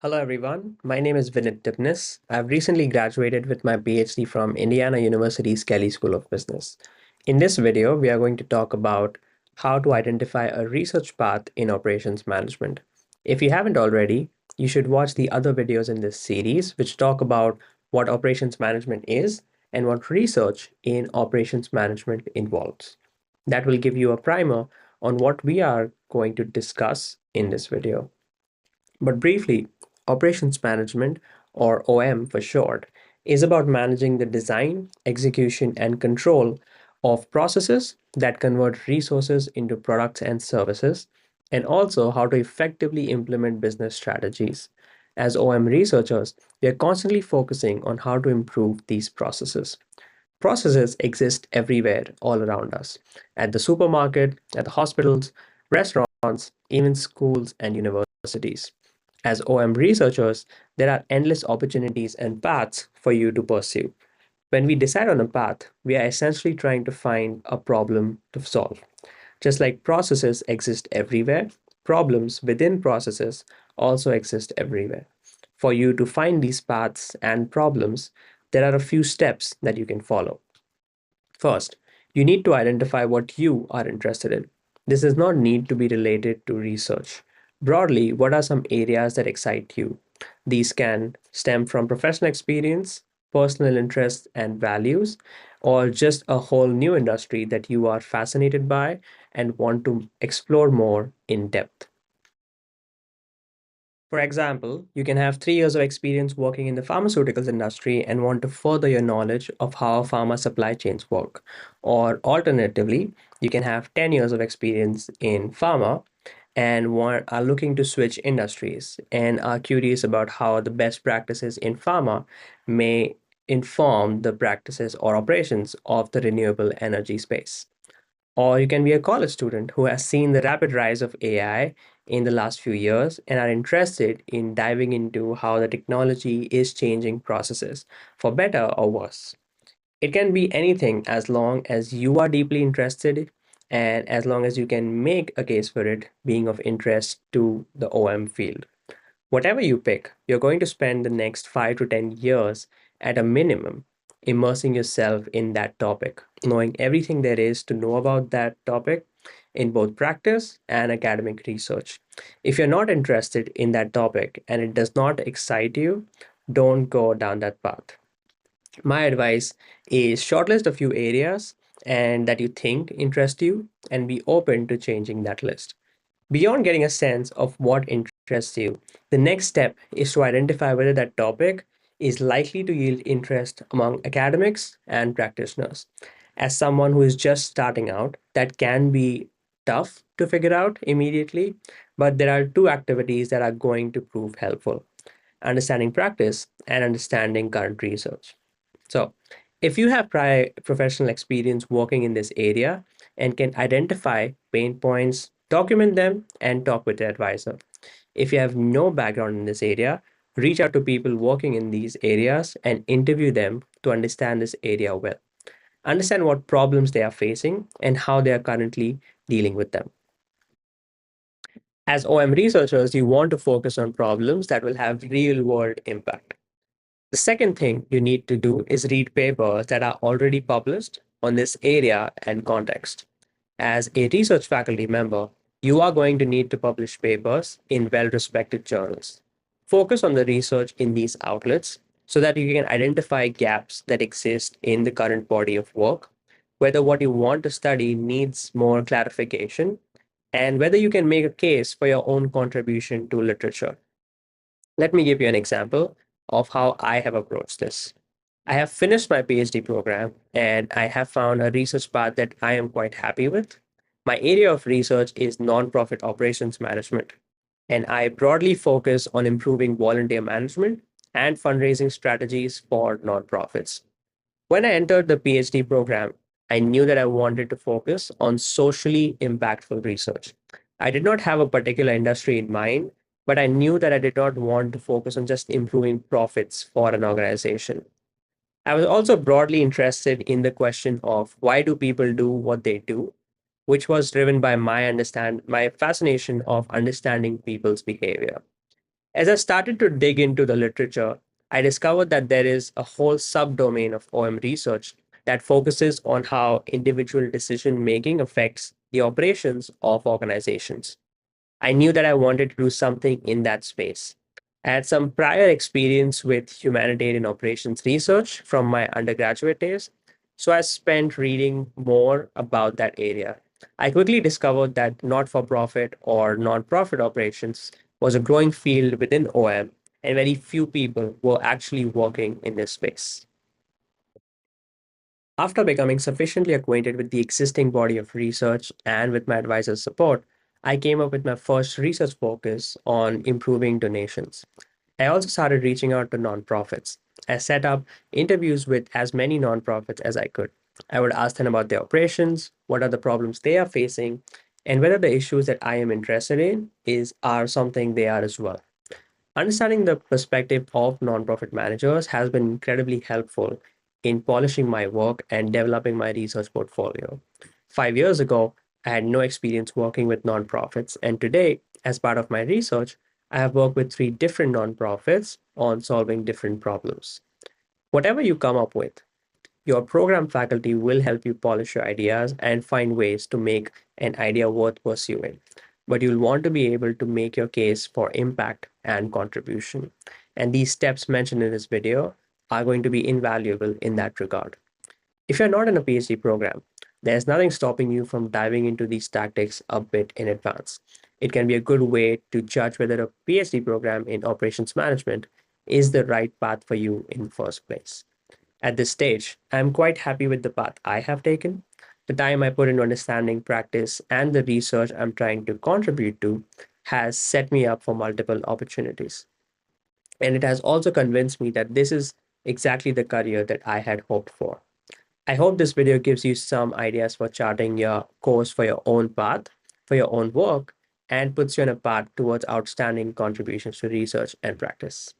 Hello, everyone. My name is Vinit Tipnis. I've recently graduated with my PhD from Indiana University's Kelley School of Business. In this video, we are going to talk about how to identify a research path in operations management. If you haven't already, you should watch the other videos in this series, which talk about what operations management is and what research in operations management involves. That will give you a primer on what we are going to discuss in this video. But briefly, operations management, or OM for short, is about managing the design, execution, and control of processes that convert resources into products and services, and also how to effectively implement business strategies. As OM researchers, we are constantly focusing on how to improve these processes. Processes exist everywhere, all around us, at the supermarket, at the hospitals, restaurants, even schools and universities. As OM researchers, there are endless opportunities and paths for you to pursue. When we decide on a path, we are essentially trying to find a problem to solve. Just like processes exist everywhere, problems within processes also exist everywhere. For you to find these paths and problems, there are a few steps that you can follow. First, you need to identify what you are interested in. This does not need to be related to research. Broadly, what are some areas that excite you? These can stem from professional experience, personal interests and values, or just a whole new industry that you are fascinated by and want to explore more in depth. For example, you can have 3 years of experience working in the pharmaceuticals industry and want to further your knowledge of how pharma supply chains work. Or alternatively, you can have 10 years of experience in pharma and are looking to switch industries and are curious about how the best practices in pharma may inform the practices or operations of the renewable energy space. Or you can be a college student who has seen the rapid rise of AI in the last few years and are interested in diving into how the technology is changing processes for better or worse. It can be anything as long as you are deeply interested and as long as you can make a case for it being of interest to the OM field. Whatever you pick, you're going to spend the next 5 to 10 years at a minimum immersing yourself in that topic, knowing everything there is to know about that topic in both practice and academic research. If you're not interested in that topic and it does not excite you, don't go down that path. My advice is shortlist a few areas and that you think interest you and be open to changing that list. Beyond getting a sense of what interests you, the next step is to identify whether that topic is likely to yield interest among academics and practitioners. As someone who is just starting out, that can be tough to figure out immediately, but there are two activities that are going to prove helpful: understanding practice and understanding current research. So, if you have prior professional experience working in this area and can identify pain points, document them, and talk with your advisor. If you have no background in this area, reach out to people working in these areas and interview them to understand this area well. Understand what problems they are facing and how they are currently dealing with them. As OM researchers, you want to focus on problems that will have real world impact. The second thing you need to do is read papers that are already published on this area and context. As a research faculty member, you are going to need to publish papers in well respected journals. Focus on the research in these outlets so that you can identify gaps that exist in the current body of work, whether what you want to study needs more clarification, and whether you can make a case for your own contribution to literature. Let me give you an example of how I have approached this. I have finished my PhD program and I have found a research path that I am quite happy with. My area of research is nonprofit operations management, and I broadly focus on improving volunteer management and fundraising strategies for nonprofits. When I entered the PhD program, I knew that I wanted to focus on socially impactful research. I did not have a particular industry in mind, but I knew that I did not want to focus on just improving profits for an organization. I was also broadly interested in the question of why do people do what they do, which was driven by my fascination of understanding people's behavior. As I started to dig into the literature, I discovered that there is a whole subdomain of OM research that focuses on how individual decision making affects the operations of organizations. I knew that I wanted to do something in that space. I had some prior experience with humanitarian operations research from my undergraduate days, so I spent reading more about that area. I quickly discovered that not for profit or non-profit operations was a growing field within OM, and very few people were actually working in this space. After becoming sufficiently acquainted with the existing body of research and with my advisor's support, I came up with my first research focus on improving donations. I also started reaching out to nonprofits. I set up interviews with as many nonprofits as I could. I would ask them about their operations, what are the problems they are facing, and whether the issues that I am interested in is are something they are as well. Understanding the perspective of nonprofit managers has been incredibly helpful in polishing my work and developing my research portfolio. 5 years ago, I had no experience working with nonprofits, and today, as part of my research, I have worked with three different nonprofits on solving different problems. Whatever you come up with, your program faculty will help you polish your ideas and find ways to make an idea worth pursuing. But you'll want to be able to make your case for impact and contribution. And these steps mentioned in this video are going to be invaluable in that regard. If you're not in a PhD program, there's nothing stopping you from diving into these tactics a bit in advance. It can be a good way to judge whether a PhD program in operations management is the right path for you in the first place. At this stage, I'm quite happy with the path I have taken. The time I put into understanding practice and the research I'm trying to contribute to has set me up for multiple opportunities. And it has also convinced me that this is exactly the career that I had hoped for. I hope this video gives you some ideas for charting your course for your own path, for your own work, and puts you on a path towards outstanding contributions to research and practice.